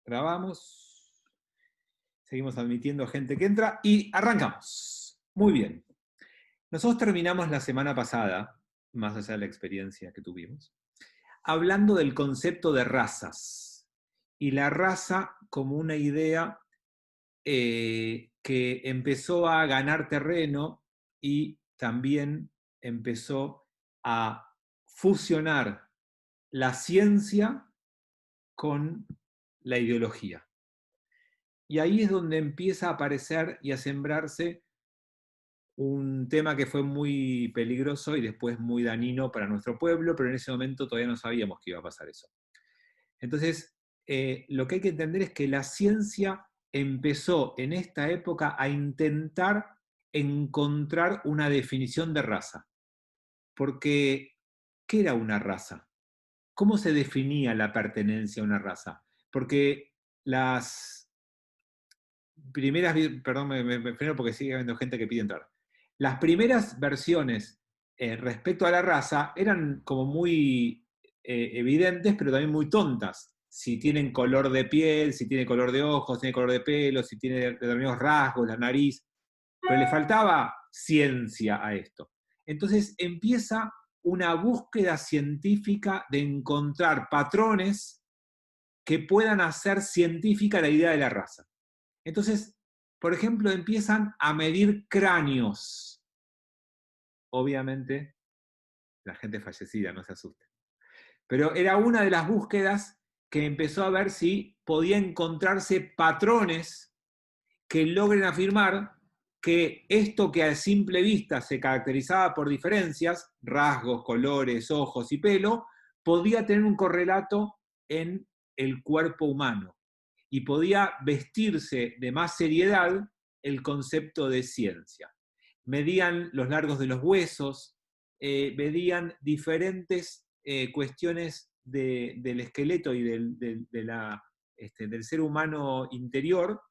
Grabamos, seguimos admitiendo gente que entra y arrancamos. Muy bien. Nosotros terminamos la semana pasada, más allá de la experiencia que tuvimos, hablando del concepto de razas y la raza como una idea que empezó a ganar terreno y también empezó a fusionar la ciencia con la ideología. Y ahí es donde empieza a aparecer y a sembrarse un tema que fue muy peligroso y después muy dañino para nuestro pueblo, pero en ese momento todavía no sabíamos que iba a pasar eso. Entonces, lo que hay que entender es que la ciencia empezó en esta época a intentar encontrar una definición de raza. Porque, ¿qué era una raza? ¿Cómo se definía la pertenencia a una raza? Porque las primeras, perdón, me freno porque sigue habiendo gente que pide entrar. Las primeras versiones respecto a la raza eran como muy evidentes, pero también muy tontas. Si tienen color de piel, si tiene color de ojos, si tiene color de pelo, si tiene determinados rasgos, la nariz. Pero le faltaba ciencia a esto. Entonces empieza una búsqueda científica de encontrar patrones que puedan hacer científica la idea de la raza. Entonces, por ejemplo, empiezan a medir cráneos. Obviamente, la gente fallecida, no se asuste. Pero era una de las búsquedas que empezó a ver si podía encontrarse patrones que logren afirmar que esto que a simple vista se caracterizaba por diferencias, rasgos, colores, ojos y pelo, podía tener un correlato en el cuerpo humano y podía vestirse de más seriedad el concepto de ciencia. Medían los largos de los huesos, medían diferentes cuestiones del esqueleto y del ser humano interior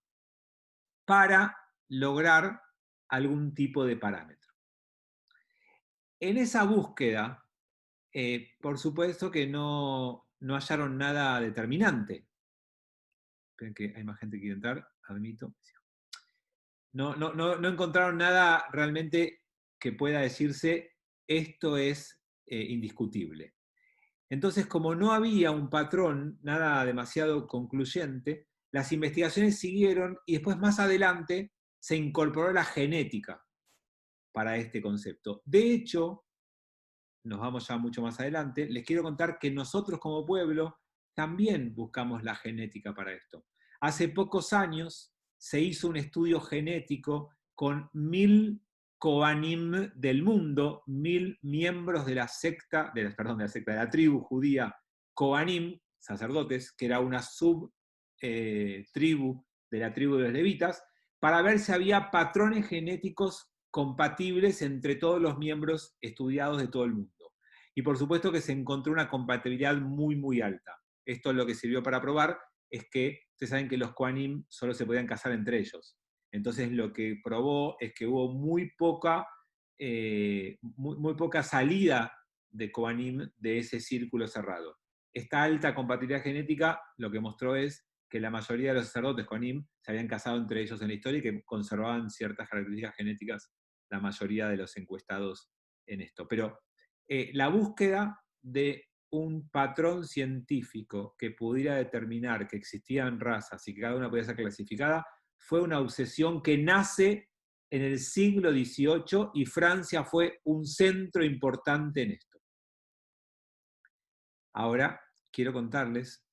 para lograr algún tipo de parámetro. En esa búsqueda, por supuesto que no hallaron nada determinante. Esperen que hay más gente que quiere entrar, admito. No encontraron nada realmente que pueda decirse esto es indiscutible. Entonces, como no había un patrón, nada demasiado concluyente, las investigaciones siguieron y después más adelante se incorporó la genética para este concepto. De hecho, nos vamos ya mucho más adelante, les quiero contar que nosotros como pueblo también buscamos la genética para esto. Hace pocos años se hizo un estudio genético con 1000 Kohanim del mundo, 1000 miembros de la secta, de la tribu judía Kohanim, sacerdotes, que era una tribu de la tribu de los levitas, para ver si había patrones genéticos compatibles entre todos los miembros estudiados de todo el mundo. Y por supuesto que se encontró una compatibilidad muy, muy alta. Esto lo que sirvió para probar es que ustedes saben que los Kohanim solo se podían casar entre ellos. Entonces lo que probó es que hubo muy poca salida de Kohanim de ese círculo cerrado. Esta alta compatibilidad genética lo que mostró es que la mayoría de los sacerdotes Kohanim se habían casado entre ellos en la historia y que conservaban ciertas características genéticas la mayoría de los encuestados en esto. Pero la búsqueda de un patrón científico que pudiera determinar que existían razas y que cada una podía ser clasificada fue una obsesión que nace en el siglo XVIII y Francia fue un centro importante en esto. Ahora quiero contarles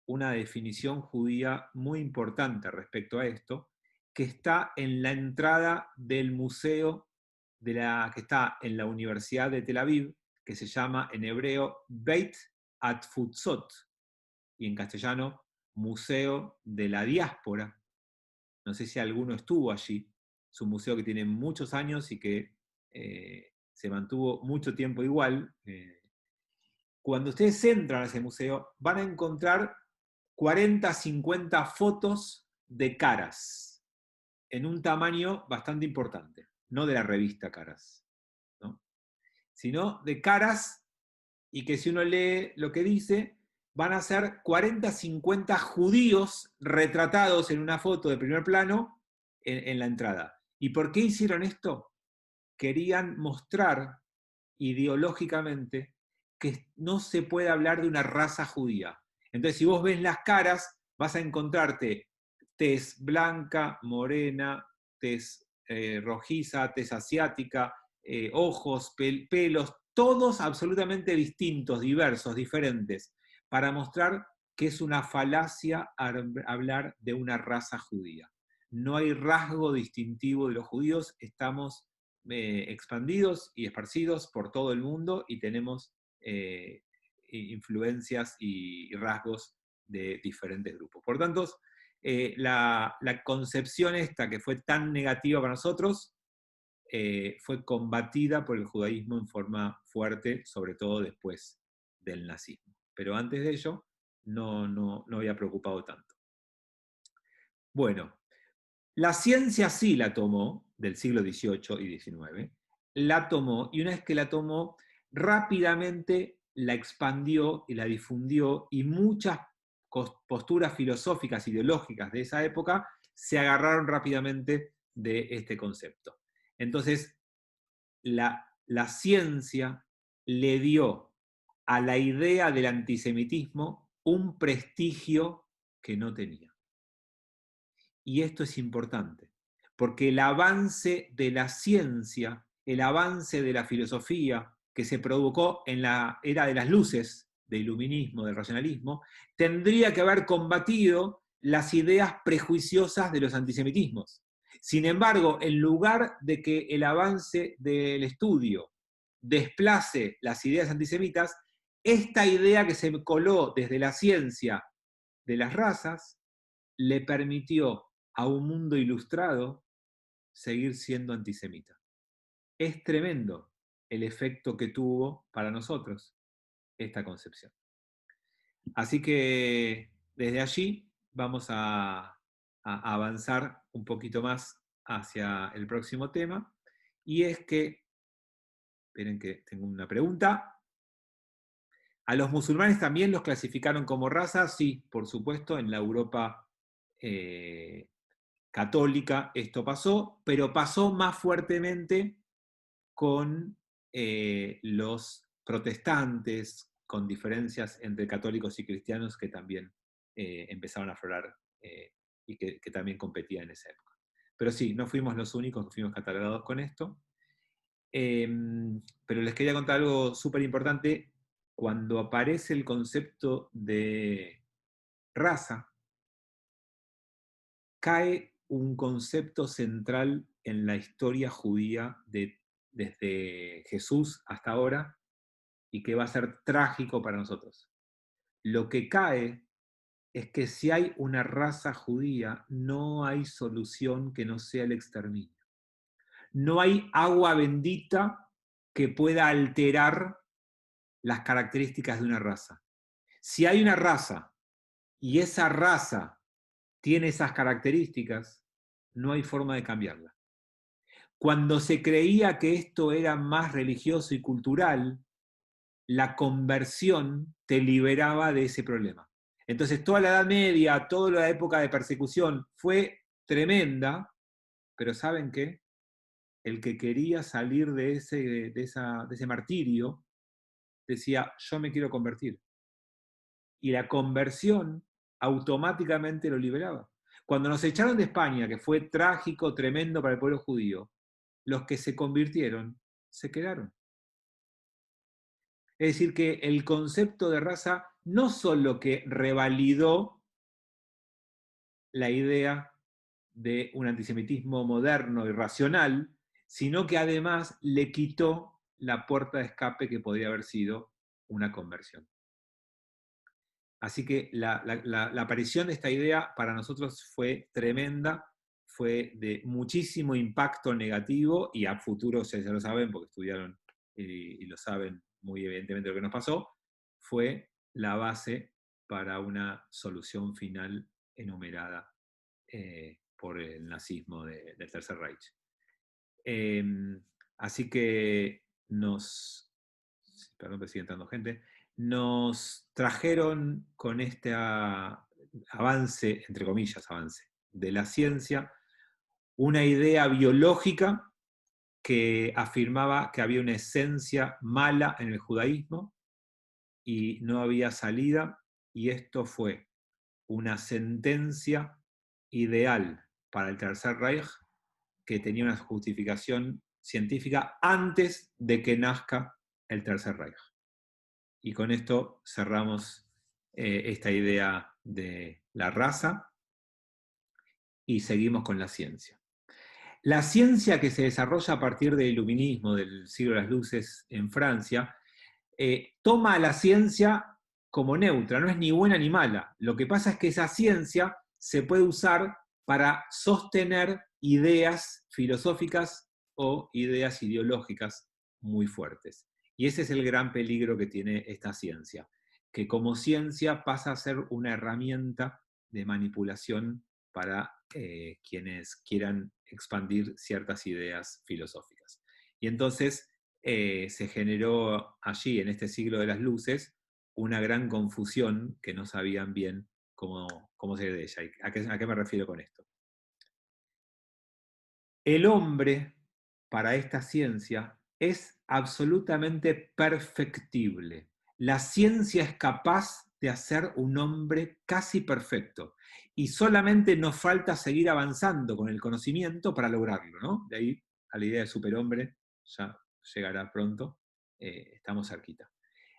una definición judía muy importante respecto a esto, que está en la entrada del museo que está en la Universidad de Tel Aviv, que se llama en hebreo Beit Atfutzot, y en castellano Museo de la Diáspora. No sé si alguno estuvo allí. Es un museo que tiene muchos años y que se mantuvo mucho tiempo igual. Cuando ustedes entran a ese museo, van a encontrar 40, 50 fotos de caras, en un tamaño bastante importante, no de la revista Caras, ¿no? Sino de caras, y que si uno lee lo que dice, van a ser 40, 50 judíos retratados en una foto de primer plano en la entrada. ¿Y por qué hicieron esto? Querían mostrar ideológicamente que no se puede hablar de una raza judía. Entonces, si vos ves las caras, vas a encontrarte tez blanca, morena, tez rojiza, tez asiática, ojos, pelos, todos absolutamente distintos, diversos, diferentes, para mostrar que es una falacia hablar de una raza judía. No hay rasgo distintivo de los judíos, estamos expandidos y esparcidos por todo el mundo y tenemos influencias y rasgos de diferentes grupos. Por tanto, la concepción esta que fue tan negativa para nosotros fue combatida por el judaísmo en forma fuerte, sobre todo después del nazismo. Pero antes de ello no había preocupado tanto. Bueno, la ciencia sí la tomó, del siglo XVIII y XIX, la tomó, y una vez que la tomó, rápidamente la expandió y la difundió, y muchas posturas filosóficas, ideológicas de esa época se agarraron rápidamente de este concepto. Entonces, la ciencia le dio a la idea del antisemitismo un prestigio que no tenía. Y esto es importante, porque el avance de la ciencia, el avance de la filosofía que se provocó en la era de las luces, del iluminismo, del racionalismo, tendría que haber combatido las ideas prejuiciosas de los antisemitismos. Sin embargo, en lugar de que el avance del estudio desplace las ideas antisemitas, esta idea que se coló desde la ciencia de las razas le permitió a un mundo ilustrado seguir siendo antisemita. Es tremendo el efecto que tuvo para nosotros esta concepción. Así que desde allí vamos a avanzar un poquito más hacia el próximo tema, y es que, esperen que tengo una pregunta. ¿A los musulmanes también los clasificaron como raza? Sí, por supuesto, en la Europa católica esto pasó, pero pasó más fuertemente con los protestantes, con diferencias entre católicos y cristianos que también empezaron a aflorar y que también competían en esa época. Pero sí, no fuimos los únicos que fuimos catalogados con esto. Pero les quería contar algo súper importante. Cuando aparece el concepto de raza, cae un concepto central en la historia judía desde Jesús hasta ahora, y que va a ser trágico para nosotros. Lo que cae es que si hay una raza judía, no hay solución que no sea el exterminio. No hay agua bendita que pueda alterar las características de una raza. Si hay una raza y esa raza tiene esas características, no hay forma de cambiarla. Cuando se creía que esto era más religioso y cultural, la conversión te liberaba de ese problema. Entonces, toda la Edad Media, toda la época de persecución fue tremenda, pero ¿saben qué? El que quería salir de ese martirio decía, yo me quiero convertir. Y la conversión automáticamente lo liberaba. Cuando nos echaron de España, que fue trágico, tremendo para el pueblo judío, los que se convirtieron se quedaron. Es decir, que el concepto de raza no solo que revalidó la idea de un antisemitismo moderno y racional, sino que además le quitó la puerta de escape que podría haber sido una conversión. Así que la aparición de esta idea para nosotros fue tremenda, fue de muchísimo impacto negativo, y a futuro, ustedes ya lo saben porque estudiaron y lo saben muy evidentemente lo que nos pasó, fue la base para una solución final enumerada por el nazismo del Tercer Reich. Así que perdón que sigue entrando gente, nos trajeron con este avance, entre comillas, avance, de la ciencia, una idea biológica que afirmaba que había una esencia mala en el judaísmo y no había salida, y esto fue una sentencia ideal para el Tercer Reich que tenía una justificación científica antes de que nazca el Tercer Reich. Y con esto cerramos esta idea de la raza y seguimos con la ciencia. La ciencia que se desarrolla a partir del iluminismo, del siglo de las luces en Francia, toma a la ciencia como neutra, no es ni buena ni mala. Lo que pasa es que esa ciencia se puede usar para sostener ideas filosóficas o ideas ideológicas muy fuertes. Y ese es el gran peligro que tiene esta ciencia, que como ciencia pasa a ser una herramienta de manipulación para quienes quieran expandir ciertas ideas filosóficas. Y entonces se generó allí, en este siglo de las luces, una gran confusión que no sabían bien cómo salir de ella. ¿A qué me refiero con esto? El hombre, para esta ciencia, es absolutamente perfectible. La ciencia es capaz de hacer un hombre casi perfecto. Y solamente nos falta seguir avanzando con el conocimiento para lograrlo, ¿no? De ahí a la idea de superhombre, ya llegará pronto, estamos cerquita.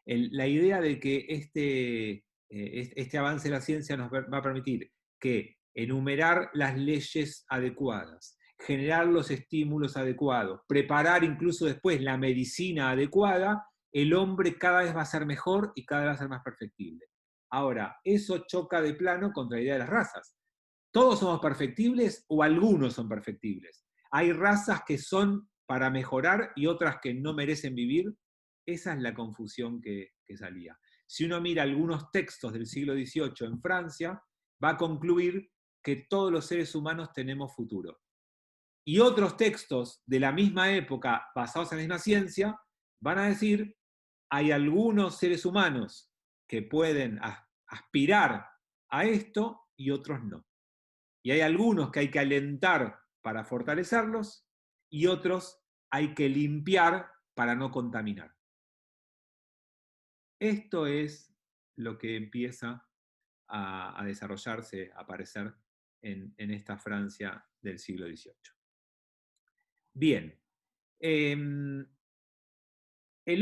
La idea de que este avance de la ciencia nos va a permitir que enumerar las leyes adecuadas, generar los estímulos adecuados, preparar incluso después la medicina adecuada, el hombre cada vez va a ser mejor y cada vez va a ser más perfectible. Ahora, eso choca de plano contra la idea de las razas. ¿Todos somos perfectibles o algunos son perfectibles? Hay razas que son para mejorar y otras que no merecen vivir. Esa es la confusión que salía. Si uno mira algunos textos del siglo XVIII en Francia, va a concluir que todos los seres humanos tenemos futuro. Y otros textos de la misma época, basados en la misma ciencia, van a decir, hay algunos seres humanos que pueden aspirar a esto y otros no. Y hay algunos que hay que alentar para fortalecerlos y otros hay que limpiar para no contaminar. Esto es lo que empieza a desarrollarse, a aparecer en esta Francia del siglo XVIII. Bien. El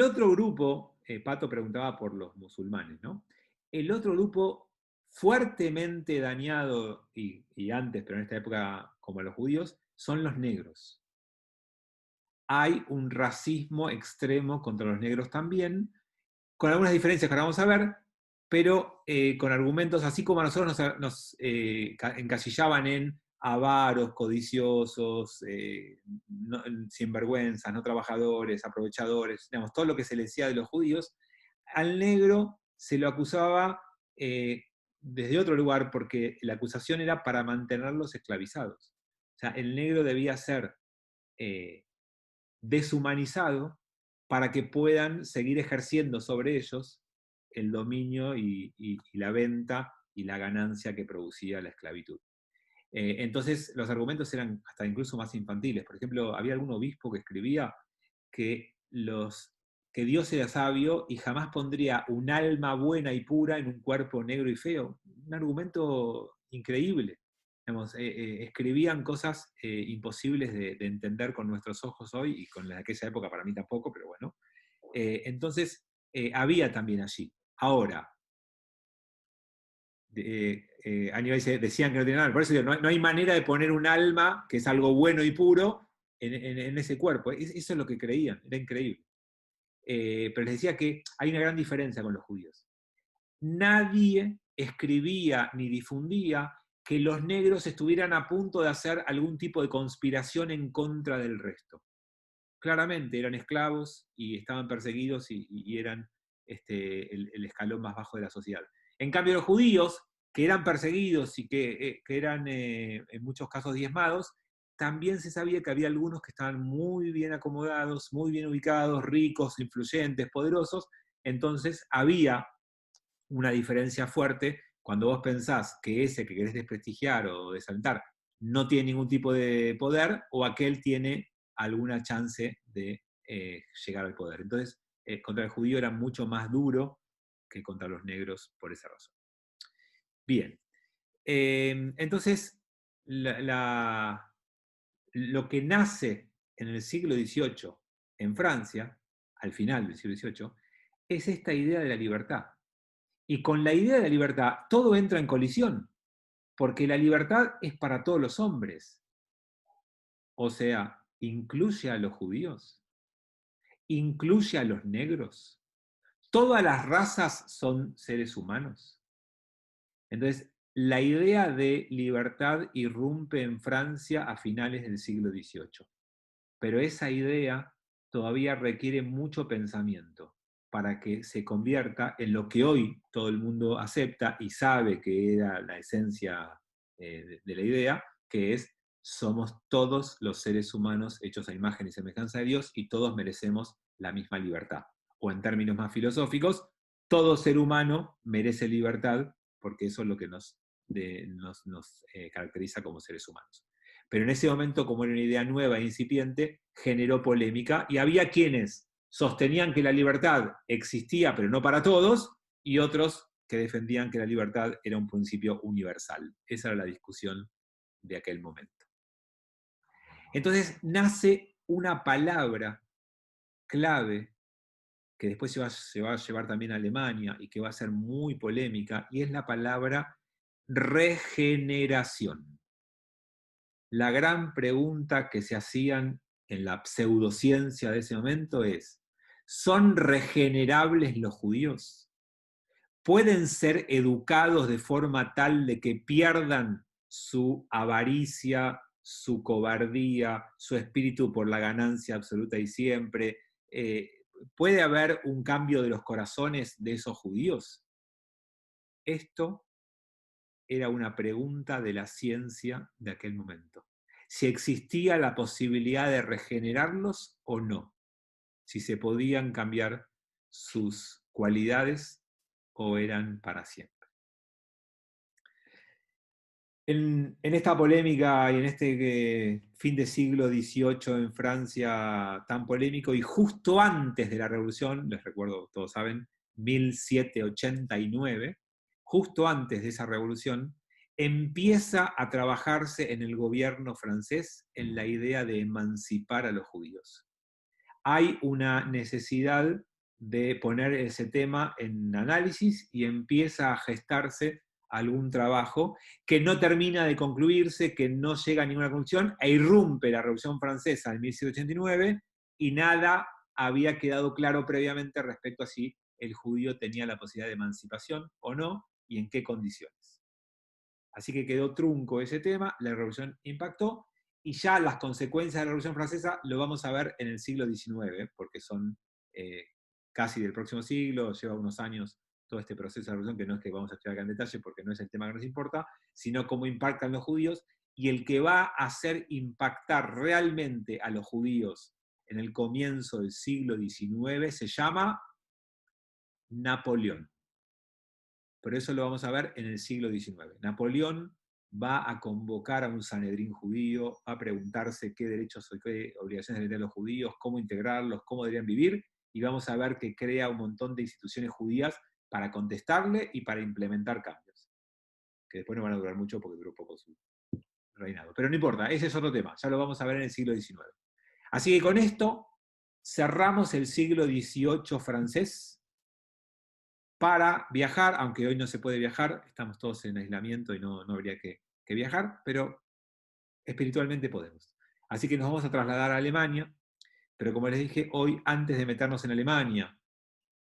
otro grupo, Pato preguntaba por los musulmanes, ¿no? El otro grupo fuertemente dañado, y antes, pero en esta época como los judíos, son los negros. Hay un racismo extremo contra los negros también, con algunas diferencias que ahora vamos a ver, pero con argumentos así como a nosotros nos encasillaban en avaros, codiciosos, sinvergüenzas, no trabajadores, aprovechadores, digamos, todo lo que se le decía de los judíos, al negro se lo acusaba desde otro lugar porque la acusación era para mantenerlos esclavizados. O sea, el negro debía ser deshumanizado para que puedan seguir ejerciendo sobre ellos el dominio y la venta y la ganancia que producía la esclavitud. Entonces los argumentos eran hasta incluso más infantiles. Por ejemplo, había algún obispo que escribía que Dios era sabio y jamás pondría un alma buena y pura en un cuerpo negro y feo. Un argumento increíble. Digamos, escribían cosas imposibles de entender con nuestros ojos hoy y con la de aquella época para mí tampoco, pero bueno. Entonces, había también allí. Ahora, Aníbal decían que no tiene nada, por eso digo, no hay manera de poner un alma, que es algo bueno y puro, en ese cuerpo. Eso es lo que creían, era increíble. Pero les decía que hay una gran diferencia con los judíos. Nadie escribía ni difundía que los negros estuvieran a punto de hacer algún tipo de conspiración en contra del resto. Claramente eran esclavos y estaban perseguidos y eran el escalón más bajo de la sociedad. En cambio, los judíos, que eran perseguidos y que eran en muchos casos diezmados, también se sabía que había algunos que estaban muy bien acomodados, muy bien ubicados, ricos, influyentes, poderosos. Entonces había una diferencia fuerte cuando vos pensás que ese que querés desprestigiar o desalentar no tiene ningún tipo de poder, o aquel tiene alguna chance de llegar al poder. Entonces, contra el judío era mucho más duro que contra los negros por esa razón. Bien, entonces lo que nace en el siglo XVIII en Francia, al final del siglo XVIII, es esta idea de la libertad. Y con la idea de la libertad todo entra en colisión, porque la libertad es para todos los hombres. O sea, incluye a los judíos, incluye a los negros. Todas las razas son seres humanos. Entonces, la idea de libertad irrumpe en Francia a finales del siglo XVIII. Pero esa idea todavía requiere mucho pensamiento para que se convierta en lo que hoy todo el mundo acepta y sabe que era la esencia de la idea, que es: somos todos los seres humanos hechos a imagen y semejanza de Dios y todos merecemos la misma libertad. O en términos más filosóficos, todo ser humano merece libertad, porque eso es lo que nos caracteriza como seres humanos. Pero en ese momento, como era una idea nueva e incipiente, generó polémica, y había quienes sostenían que la libertad existía, pero no para todos, y otros que defendían que la libertad era un principio universal. Esa era la discusión de aquel momento. Entonces nace una palabra clave que después se va a llevar también a Alemania y que va a ser muy polémica, y es la palabra regeneración. La gran pregunta que se hacían en la pseudociencia de ese momento es: ¿son regenerables los judíos? ¿Pueden ser educados de forma tal de que pierdan su avaricia, su cobardía, su espíritu por la ganancia absoluta y siempre? ¿Puede haber un cambio de los corazones de esos judíos? Esto era una pregunta de la ciencia de aquel momento. Si existía la posibilidad de regenerarlos o no. Si se podían cambiar sus cualidades o eran para siempre. En esta polémica y en este fin de siglo XVIII en Francia tan polémico, y justo antes de la Revolución, les recuerdo, todos saben, 1789, justo antes de esa revolución, empieza a trabajarse en el gobierno francés en la idea de emancipar a los judíos. Hay una necesidad de poner ese tema en análisis y empieza a gestarse algún trabajo que no termina de concluirse, que no llega a ninguna conclusión, e irrumpe la Revolución Francesa en 1789 y nada había quedado claro previamente respecto a si el judío tenía la posibilidad de emancipación o no y en qué condiciones. Así que quedó trunco ese tema, la Revolución impactó, y ya las consecuencias de la Revolución Francesa lo vamos a ver en el siglo XIX, porque son casi del próximo siglo, lleva unos años todo este proceso de revolución, que no es que vamos a estudiar acá en detalle porque no es el tema que nos importa, sino cómo impactan los judíos, y el que va a hacer impactar realmente a los judíos en el comienzo del siglo XIX se llama Napoleón. Pero eso lo vamos a ver en el siglo XIX. Napoleón va a convocar a un Sanedrín judío, va a preguntarse qué derechos o qué obligaciones deberían tener los judíos, cómo integrarlos, cómo deberían vivir, y vamos a ver que crea un montón de instituciones judías para contestarle y para implementar cambios, que después no van a durar mucho porque duró poco su reinado. Pero no importa, ese es otro tema, ya lo vamos a ver en el siglo XIX. Así que con esto cerramos el siglo XVIII francés. Para viajar, aunque hoy no se puede viajar, estamos todos en aislamiento y no habría que viajar, pero espiritualmente podemos. Así que nos vamos a trasladar a Alemania, pero como les dije, hoy, antes de meternos en Alemania,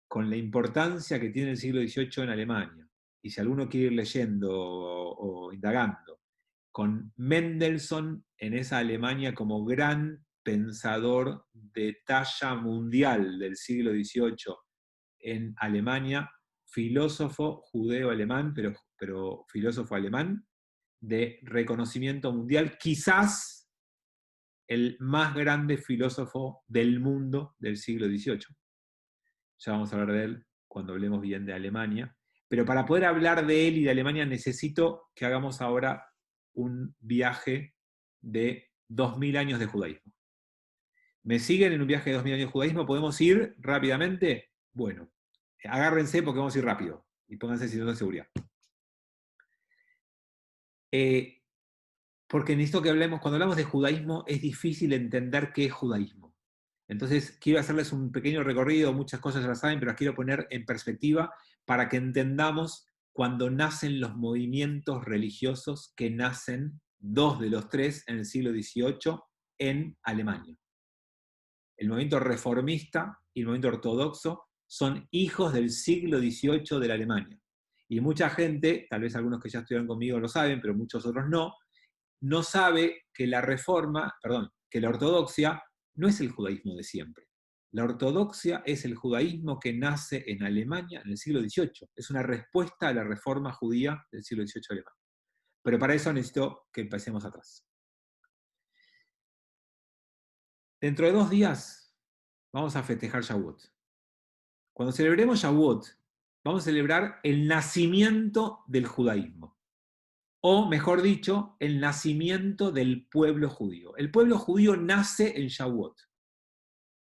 con la importancia que tiene el siglo XVIII en Alemania, y si alguno quiere ir leyendo o indagando, con Mendelssohn en esa Alemania como gran pensador de talla mundial del siglo XVIII en Alemania, filósofo judeo-alemán, pero filósofo alemán, de reconocimiento mundial, quizás el más grande filósofo del mundo del siglo XVIII. Ya vamos a hablar de él cuando hablemos bien de Alemania. Pero para poder hablar de él y de Alemania necesito que hagamos ahora un viaje de 2000 años de judaísmo. ¿Me siguen en un viaje de 2000 años de judaísmo? ¿Podemos ir rápidamente? Bueno, agárrense porque vamos a ir rápido y pónganse cinturón de seguridad. Porque necesito que hablemos, cuando hablamos de judaísmo es difícil entender qué es judaísmo. Entonces quiero hacerles un pequeño recorrido, muchas cosas ya las saben, pero las quiero poner en perspectiva para que entendamos cuando nacen los movimientos religiosos que nacen, 2 de los 3 en el siglo XVIII en Alemania. El movimiento reformista y el movimiento ortodoxo son hijos del siglo XVIII de la Alemania. Y mucha gente, tal vez algunos que ya estuvieron conmigo lo saben, pero muchos otros no sabe que que la ortodoxia no es el judaísmo de siempre. La ortodoxia es el judaísmo que nace en Alemania en el siglo XVIII. Es una respuesta a la reforma judía del siglo XVIII alemán. Pero para eso necesito que empecemos atrás. Dentro de 2 días vamos a festejar Shavuot. Cuando celebremos Shavuot, vamos a celebrar el nacimiento del judaísmo. O, mejor dicho, el nacimiento del pueblo judío. El pueblo judío nace en Shavuot,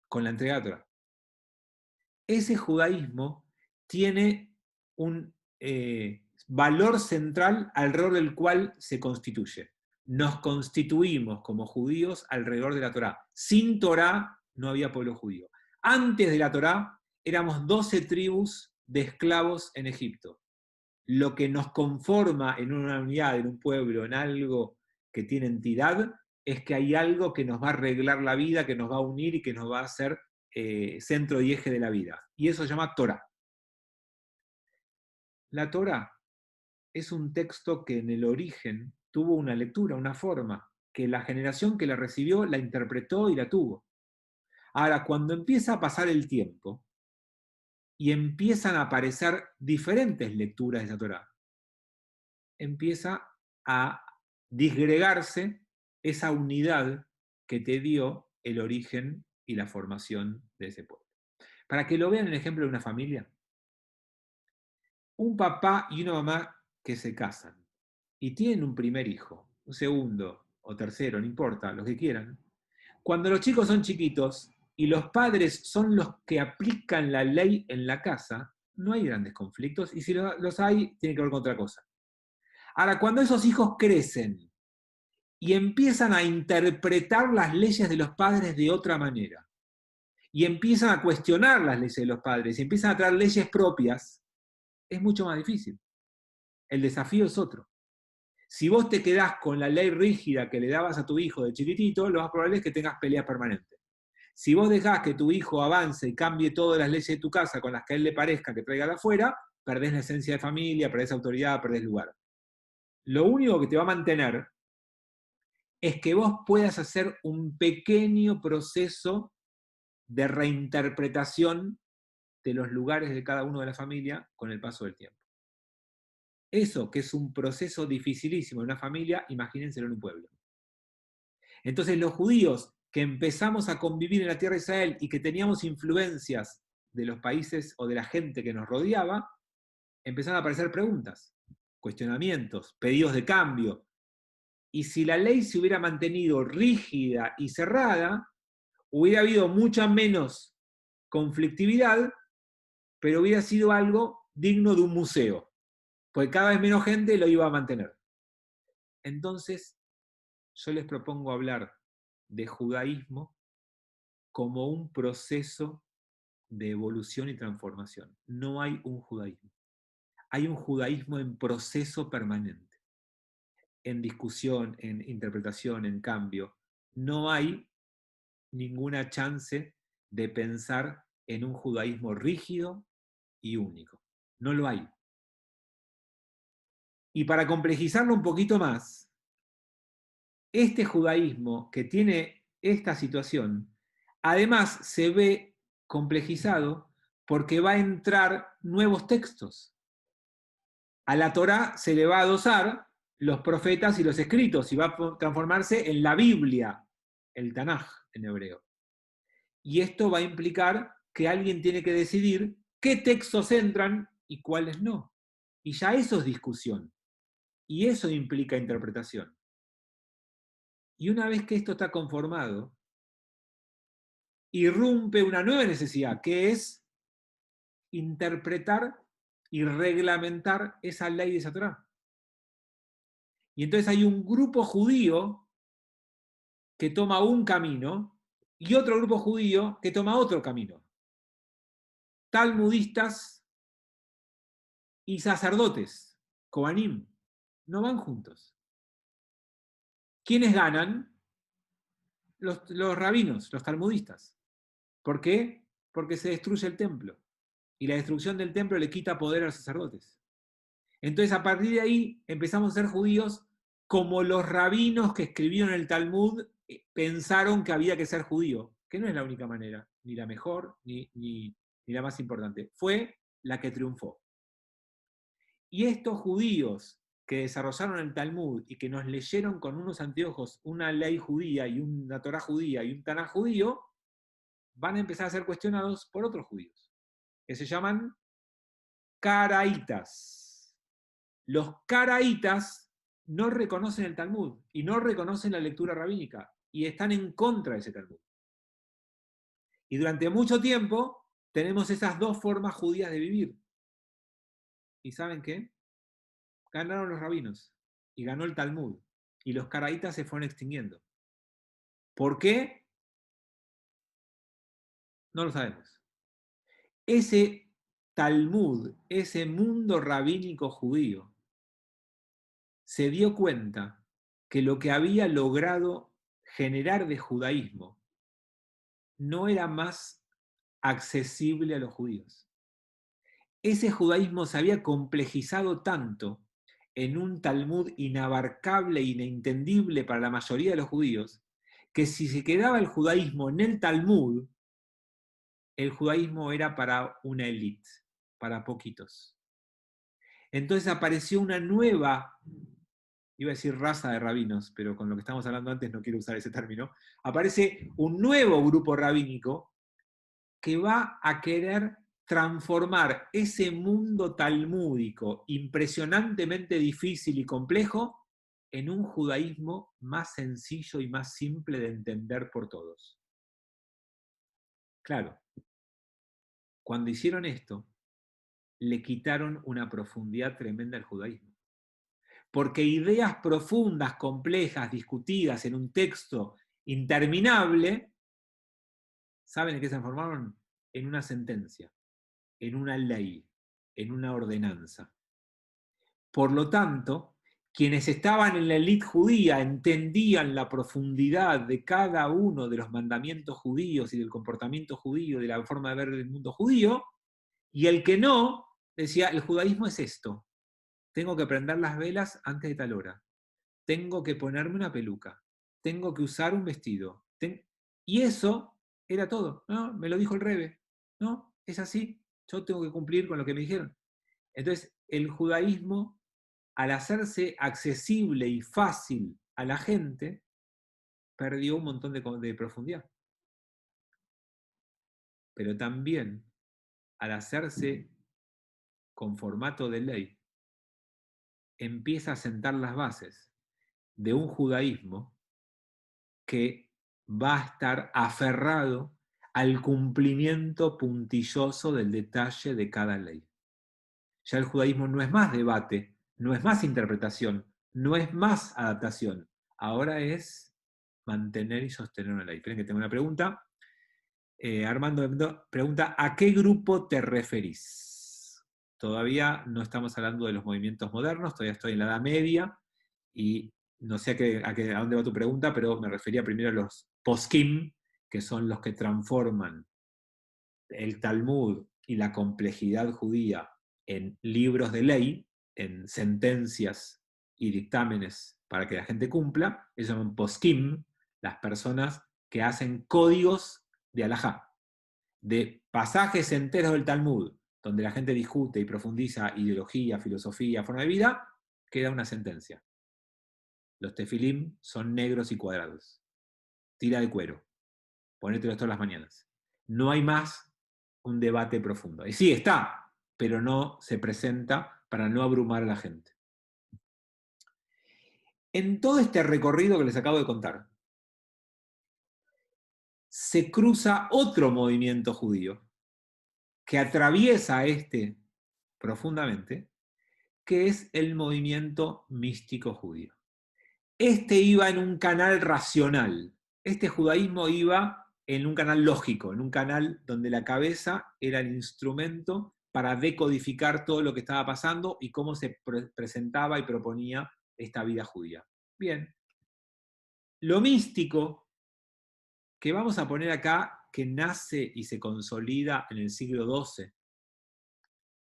con la entrega de la Torá. Ese judaísmo tiene un valor central alrededor del cual se constituye. Nos constituimos como judíos alrededor de la Torá. Sin Torá no había pueblo judío. Antes de la Torá éramos 12 tribus de esclavos en Egipto. Lo que nos conforma en una unidad, en un pueblo, en algo que tiene entidad, es que hay algo que nos va a arreglar la vida, que nos va a unir y que nos va a hacer centro y eje de la vida. Y eso se llama Torá. La Torá es un texto que en el origen tuvo una lectura, una forma, que la generación que la recibió la interpretó y la tuvo. Ahora, cuando empieza a pasar el tiempo y empiezan a aparecer diferentes lecturas de esa Torá, empieza a disgregarse esa unidad que te dio el origen y la formación de ese pueblo. Para que lo vean en el ejemplo de una familia, un papá y una mamá que se casan y tienen un primer hijo, un segundo o tercero, no importa, los que quieran. Cuando los chicos son chiquitos y los padres son los que aplican la ley en la casa, no hay grandes conflictos, y si los hay, tiene que ver con otra cosa. Ahora, cuando esos hijos crecen y empiezan a interpretar las leyes de los padres de otra manera, y empiezan a cuestionar las leyes de los padres, y empiezan a traer leyes propias, es mucho más difícil. El desafío es otro. Si vos te quedás con la ley rígida que le dabas a tu hijo de chiquitito, lo más probable es que tengas peleas permanentes. Si vos dejás que tu hijo avance y cambie todas las leyes de tu casa con las que a él le parezca que traiga de afuera, perdés la esencia de familia, perdés autoridad, perdés lugar. Lo único que te va a mantener es que vos puedas hacer un pequeño proceso de reinterpretación de los lugares de cada uno de la familia con el paso del tiempo. Eso, que es un proceso dificilísimo en una familia, imagínenselo en un pueblo. Entonces los judíos que empezamos a convivir en la tierra de Israel y que teníamos influencias de los países o de la gente que nos rodeaba, empezaron a aparecer preguntas, cuestionamientos, pedidos de cambio. Y si la ley se hubiera mantenido rígida y cerrada, hubiera habido mucha menos conflictividad, pero hubiera sido algo digno de un museo, porque cada vez menos gente lo iba a mantener. Entonces, yo les propongo hablar de judaísmo como un proceso de evolución y transformación. No hay un judaísmo. Hay un judaísmo en proceso permanente, en discusión, en interpretación, en cambio. No hay ninguna chance de pensar en un judaísmo rígido y único. No lo hay. Y para complejizarlo un poquito más, este judaísmo que tiene esta situación, además se ve complejizado porque va a entrar nuevos textos. A la Torá se le va a adosar los profetas y los escritos y va a transformarse en la Biblia, el Tanaj en hebreo. Y esto va a implicar que alguien tiene que decidir qué textos entran y cuáles no. Y ya eso es discusión. Y eso implica interpretación. Y una vez que esto está conformado, irrumpe una nueva necesidad, que es interpretar y reglamentar esa ley de esa Torá. Y entonces hay un grupo judío que toma un camino y otro grupo judío que toma otro camino. Talmudistas y sacerdotes, Kohanim, no van juntos. ¿Quiénes ganan? Los rabinos, los talmudistas. ¿Por qué? Porque se destruye el templo. Y la destrucción del templo le quita poder a los sacerdotes. Entonces, a partir de ahí, empezamos a ser judíos como los rabinos que escribieron el Talmud pensaron que había que ser judío, que no es la única manera, ni la mejor, ni la más importante. Fue la que triunfó. Y estos judíos que desarrollaron el Talmud y que nos leyeron con unos anteojos una ley judía y una Torah judía y un Tanaj judío, van a empezar a ser cuestionados por otros judíos, que se llaman caraítas. Los caraítas no reconocen el Talmud y no reconocen la lectura rabínica y están en contra de ese Talmud. Y durante mucho tiempo tenemos esas dos formas judías de vivir. ¿Y saben qué? Ganaron los rabinos y ganó el Talmud y los caraítas se fueron extinguiendo. ¿Por qué? No lo sabemos. Ese Talmud, ese mundo rabínico judío, se dio cuenta que lo que había logrado generar de judaísmo no era más accesible a los judíos. Ese judaísmo se había complejizado tanto en un Talmud inabarcable e inentendible para la mayoría de los judíos, que si se quedaba el judaísmo en el Talmud, el judaísmo era para una élite, para poquitos. Entonces apareció una nueva, iba a decir raza de rabinos, pero con lo que estamos hablando antes no quiero usar ese término, aparece un nuevo grupo rabínico que va a querer transformar ese mundo talmúdico impresionantemente difícil y complejo en un judaísmo más sencillo y más simple de entender por todos. Claro, cuando hicieron esto, le quitaron una profundidad tremenda al judaísmo. Porque ideas profundas, complejas, discutidas en un texto interminable, ¿saben en qué se transformaron? En una sentencia, en una ley, en una ordenanza. Por lo tanto, quienes estaban en la élite judía entendían la profundidad de cada uno de los mandamientos judíos y del comportamiento judío, de la forma de ver el mundo judío, y el que no, decía, el judaísmo es esto. Tengo que prender las velas antes de tal hora. Tengo que ponerme una peluca. Tengo que usar un vestido. Y eso era todo. ¿No? Me lo dijo el Rebe. No, es así. Yo tengo que cumplir con lo que me dijeron. Entonces, el judaísmo, al hacerse accesible y fácil a la gente, perdió un montón de profundidad. Pero también, al hacerse con formato de ley, empieza a sentar las bases de un judaísmo que va a estar aferrado al cumplimiento puntilloso del detalle de cada ley. Ya el judaísmo no es más debate, no es más interpretación, no es más adaptación. Ahora es mantener y sostener una ley. Esperen que tengo una pregunta. Armando pregunta, ¿a qué grupo te referís? Todavía no estamos hablando de los movimientos modernos, todavía estoy en la Edad Media y no sé a dónde va tu pregunta, pero me refería primero a los poskim, que son los que transforman el Talmud y la complejidad judía en libros de ley, en sentencias y dictámenes para que la gente cumpla. Esos son poskim, las personas que hacen códigos de halajá, de pasajes enteros del Talmud, donde la gente discute y profundiza ideología, filosofía, forma de vida, queda una sentencia. Los tefilim son negros y cuadrados. tira de cuero, ponételo todas las mañanas. No hay más un debate profundo. Y sí, está, pero no se presenta para no abrumar a la gente. En todo este recorrido que les acabo de contar, se cruza otro movimiento judío que atraviesa este profundamente, que es el movimiento místico judío. Este iba en un canal racional. Este judaísmo iba en un canal lógico, en un canal donde la cabeza era el instrumento para decodificar todo lo que estaba pasando y cómo se presentaba y proponía esta vida judía. Bien, lo místico que vamos a poner acá, que nace y se consolida en el siglo XII.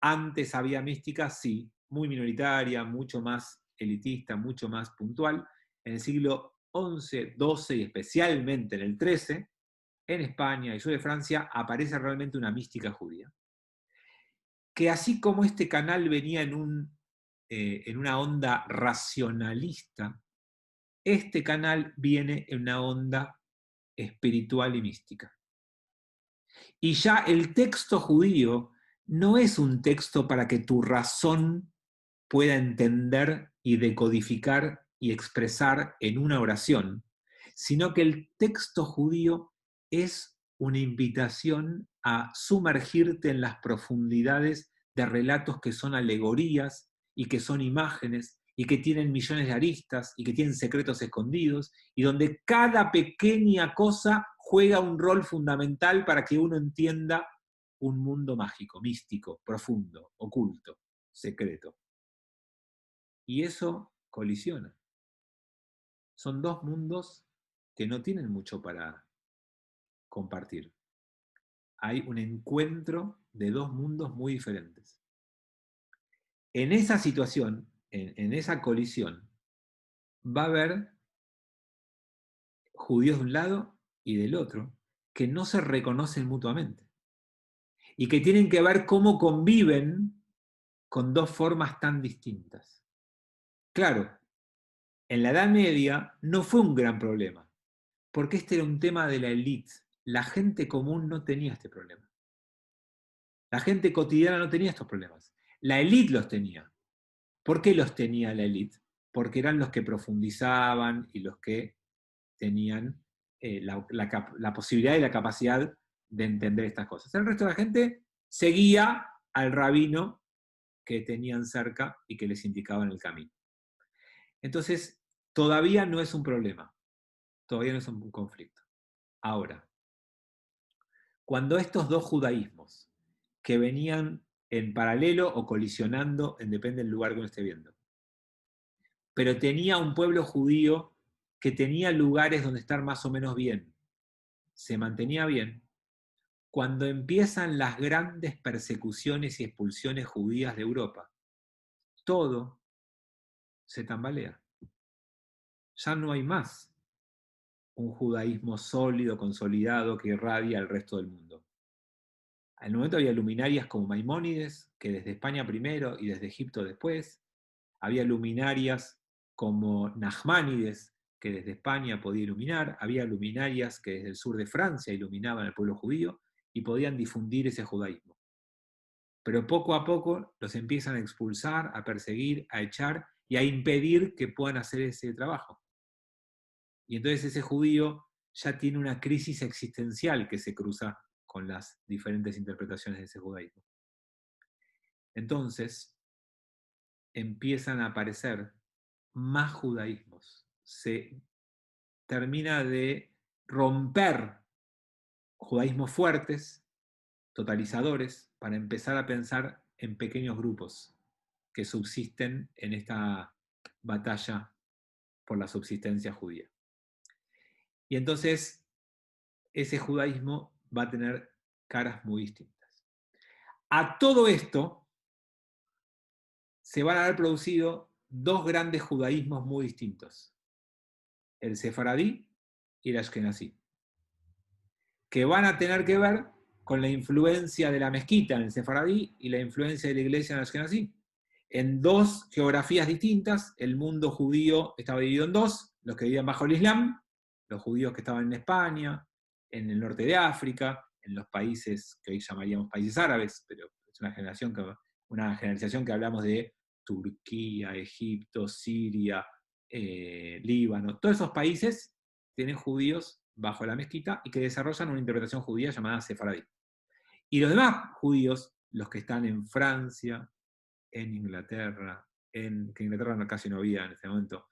Antes había mística, sí, muy minoritaria, mucho más elitista, mucho más puntual. En el siglo XI, XII y especialmente en el XIII, en España y sur de Francia, aparece realmente una mística judía. Que así como este canal venía en una onda racionalista, este canal viene en una onda espiritual y mística. Y ya el texto judío no es un texto para que tu razón pueda entender y decodificar y expresar en una oración, sino que el texto judío es una invitación a sumergirte en las profundidades de relatos que son alegorías y que son imágenes y que tienen millones de aristas y que tienen secretos escondidos y donde cada pequeña cosa juega un rol fundamental para que uno entienda un mundo mágico, místico, profundo, oculto, secreto. Y eso colisiona. Son dos mundos que no tienen mucho para compartir. Hay un encuentro de dos mundos muy diferentes. En esa situación, en esa colisión, va a haber judíos de un lado y del otro que no se reconocen mutuamente y que tienen que ver cómo conviven con dos formas tan distintas. Claro, en la Edad Media no fue un gran problema, porque este era un tema de la élite. La gente común no tenía este problema. La gente cotidiana no tenía estos problemas. La élite los tenía. ¿Por qué los tenía la élite? Porque eran los que profundizaban y los que tenían la posibilidad y la capacidad de entender estas cosas. El resto de la gente seguía al rabino que tenían cerca y que les indicaban el camino. Entonces, todavía no es un problema, todavía no es un conflicto. Ahora, cuando estos dos judaísmos que venían en paralelo o colisionando, depende del lugar que uno esté viendo, pero tenía un pueblo judío que tenía lugares donde estar más o menos bien, se mantenía bien, cuando empiezan las grandes persecuciones y expulsiones judías de Europa, todo se tambalea. Ya no hay más un judaísmo sólido, consolidado, que irradia al resto del mundo. En el momento había luminarias como Maimónides, que desde España primero y desde Egipto después. Había luminarias como Nachmanides, que desde España podía iluminar. Había luminarias que desde el sur de Francia iluminaban al pueblo judío y podían difundir ese judaísmo. Pero poco a poco los empiezan a expulsar, a perseguir, a echar y a impedir que puedan hacer ese trabajo. Y entonces ese judío ya tiene una crisis existencial que se cruza con las diferentes interpretaciones de ese judaísmo. Entonces empiezan a aparecer más judaísmos. Se termina de romper judaísmos fuertes, totalizadores, para empezar a pensar en pequeños grupos que subsisten en esta batalla por la subsistencia judía. Y entonces ese judaísmo va a tener caras muy distintas. A todo esto se van a haber producido dos grandes judaísmos muy distintos, el sefaradí y el ashkenazí, que van a tener que ver con la influencia de la mezquita en el sefaradí y la influencia de la iglesia en el ashkenazí. En dos geografías distintas, el mundo judío estaba dividido en dos, los que vivían bajo el Islam los judíos que estaban en España, en el norte de África, en los países que hoy llamaríamos países árabes, pero es una generalización que hablamos de Turquía, Egipto, Siria, Líbano. Todos esos países tienen judíos bajo la mezquita y que desarrollan una interpretación judía llamada sefaradí. Y los demás judíos, los que están en Francia, en Inglaterra, que Inglaterra casi no había en ese momento,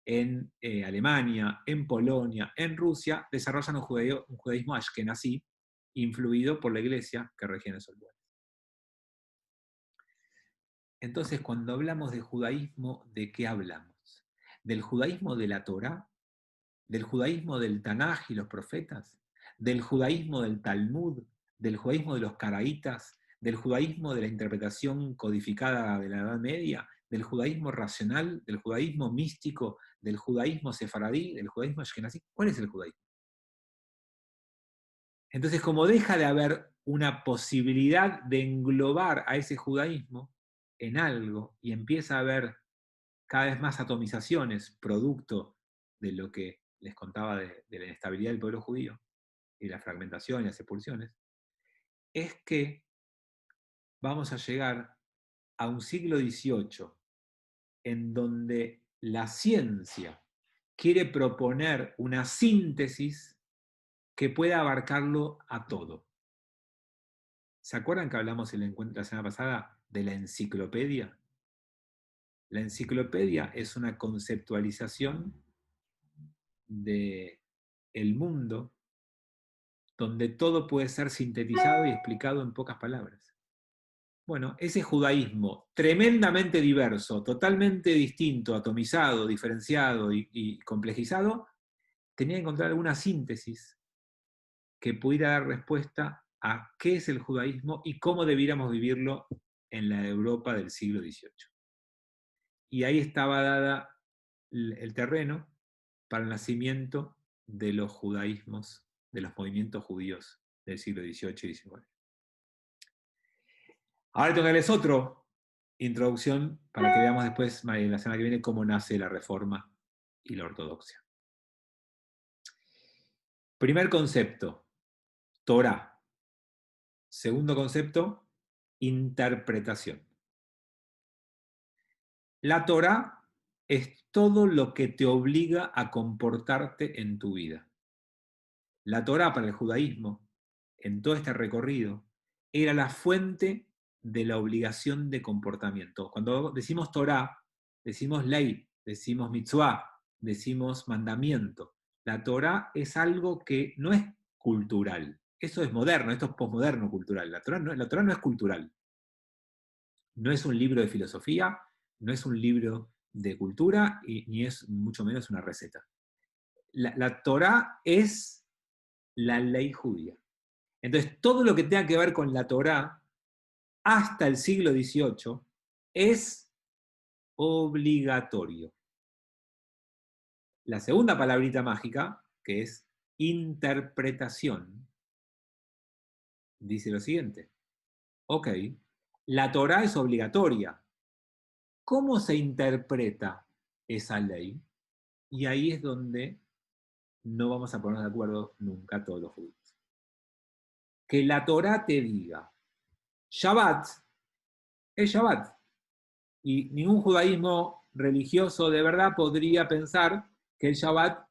en Alemania, en Polonia, en Rusia, desarrollan un judaísmo ashkenazí, influido por la iglesia que regía en esos lugares. Entonces, cuando hablamos de judaísmo, ¿de qué hablamos? ¿Del judaísmo de la Torá? ¿Del judaísmo del Tanaj y los profetas? ¿Del judaísmo del Talmud? ¿Del judaísmo de los caraítas? ¿Del judaísmo de la interpretación codificada de la Edad Media? ¿Del judaísmo racional? ¿Del judaísmo místico? ¿Del judaísmo sefaradí? ¿Del judaísmo ashkenazí? ¿Cuál es el judaísmo? Entonces, como deja de haber una posibilidad de englobar a ese judaísmo en algo y empieza a haber cada vez más atomizaciones, producto de lo que les contaba de la inestabilidad del pueblo judío y la fragmentación y las expulsiones, es que vamos a llegar a un siglo XVIII en donde la ciencia quiere proponer una síntesis que pueda abarcarlo a todo. ¿Se acuerdan que hablamos en el encuentro la semana pasada de la enciclopedia? La enciclopedia es una conceptualización del mundo donde todo puede ser sintetizado y explicado en pocas palabras. Bueno, ese judaísmo tremendamente diverso, totalmente distinto, atomizado, diferenciado y complejizado, tenía que encontrar alguna síntesis que pudiera dar respuesta a qué es el judaísmo y cómo debiéramos vivirlo en la Europa del siglo XVIII. Y ahí estaba dada el terreno para el nacimiento de los judaísmos, de los movimientos judíos del siglo XVIII y XIX. Ahora tengo que darles otra introducción para que veamos después, la semana que viene, cómo nace la Reforma y la Ortodoxia. Primer concepto, Torá. Segundo concepto, interpretación. La Torá es todo lo que te obliga a comportarte en tu vida. La Torá para el judaísmo, en todo este recorrido, era la fuente de la obligación de comportamiento. Cuando decimos Torá, decimos ley, decimos mitzvah, decimos mandamiento. La Torá es algo que no es cultural. Eso es moderno, esto es posmoderno cultural. La Torá no es cultural. No es un libro de filosofía, no es un libro de cultura, ni es mucho menos una receta. La Torá es la ley judía. Entonces, todo lo que tenga que ver con la Torá, hasta el siglo XVIII, es obligatorio. La segunda palabrita mágica, que es interpretación, dice lo siguiente. Ok, la Torá es obligatoria. ¿Cómo se interpreta esa ley? Y ahí es donde no vamos a ponernos de acuerdo nunca todos los judíos. Que la Torá te diga, Shabbat es Shabbat. Y ningún judaísmo religioso de verdad podría pensar que el Shabbat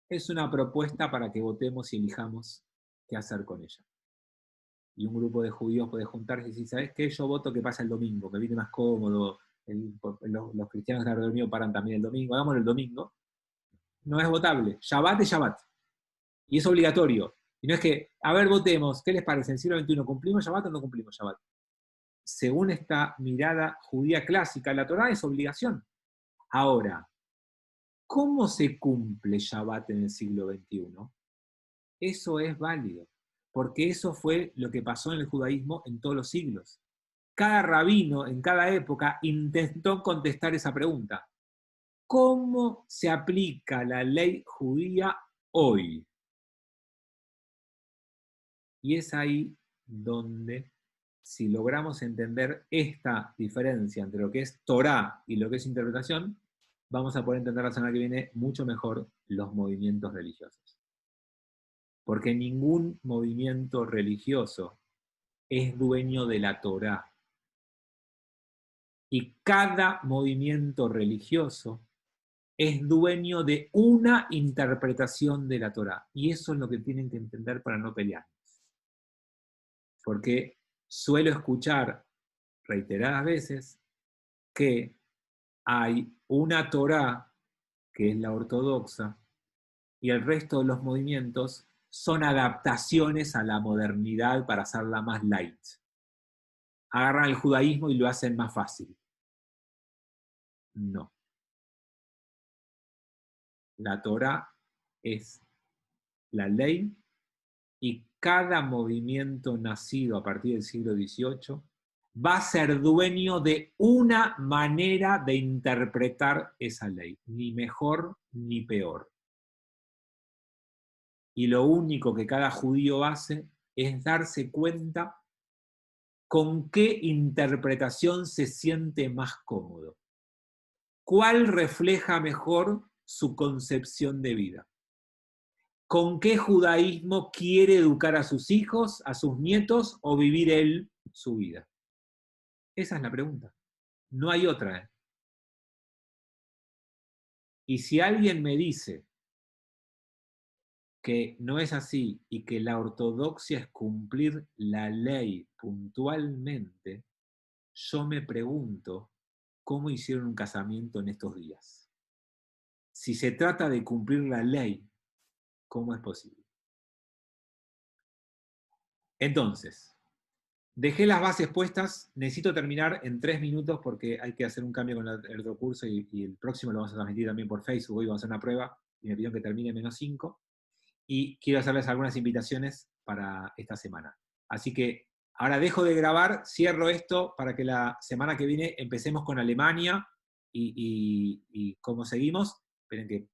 es una propuesta para que votemos y elijamos qué hacer con ella. Y un grupo de judíos puede juntarse y decir, ¿sabes qué? Yo voto que pasa el domingo, que viene más cómodo, los cristianos alrededor mío paran también el domingo, hagámoslo el domingo. No es votable. Shabbat es Shabbat. Y es obligatorio. Y no es que, a ver, votemos, ¿qué les parece? ¿En el siglo XXI cumplimos Shabbat o no cumplimos Shabbat? Según esta mirada judía clásica, la Torá es obligación. Ahora, ¿cómo se cumple Shabbat en el siglo XXI? Eso es válido, porque eso fue lo que pasó en el judaísmo en todos los siglos. Cada rabino en cada época intentó contestar esa pregunta. ¿Cómo se aplica la ley judía hoy? Y es ahí donde, si logramos entender esta diferencia entre lo que es Torá y lo que es interpretación, vamos a poder entender la semana que viene mucho mejor los movimientos religiosos. Porque ningún movimiento religioso es dueño de la Torá. Y cada movimiento religioso es dueño de una interpretación de la Torá. Y eso es lo que tienen que entender para no pelear. Porque suelo escuchar reiteradas veces que hay una Torá, que es la ortodoxa, y el resto de los movimientos son adaptaciones a la modernidad para hacerla más light. Agarran el judaísmo y lo hacen más fácil. No. La Torá es la ley y cada movimiento nacido a partir del siglo XVIII va a ser dueño de una manera de interpretar esa ley, ni mejor ni peor. Y lo único que cada judío hace es darse cuenta con qué interpretación se siente más cómodo. ¿Cuál refleja mejor su concepción de vida? ¿Con qué judaísmo quiere educar a sus hijos, a sus nietos, o vivir él su vida? Esa es la pregunta. No hay otra, ¿eh? Y si alguien me dice que no es así y que la ortodoxia es cumplir la ley puntualmente, yo me pregunto cómo hicieron un casamiento en estos días. Si se trata de cumplir la ley, ¿cómo es posible? Entonces, dejé las bases puestas, necesito terminar en 3 minutos porque hay que hacer un cambio con el otro curso y el próximo lo vamos a transmitir también por Facebook, hoy vamos a hacer una prueba y me pidieron que termine en -5 y quiero hacerles algunas invitaciones para esta semana. Así que ahora dejo de grabar, cierro esto para que la semana que viene empecemos con Alemania y cómo seguimos. Esperen que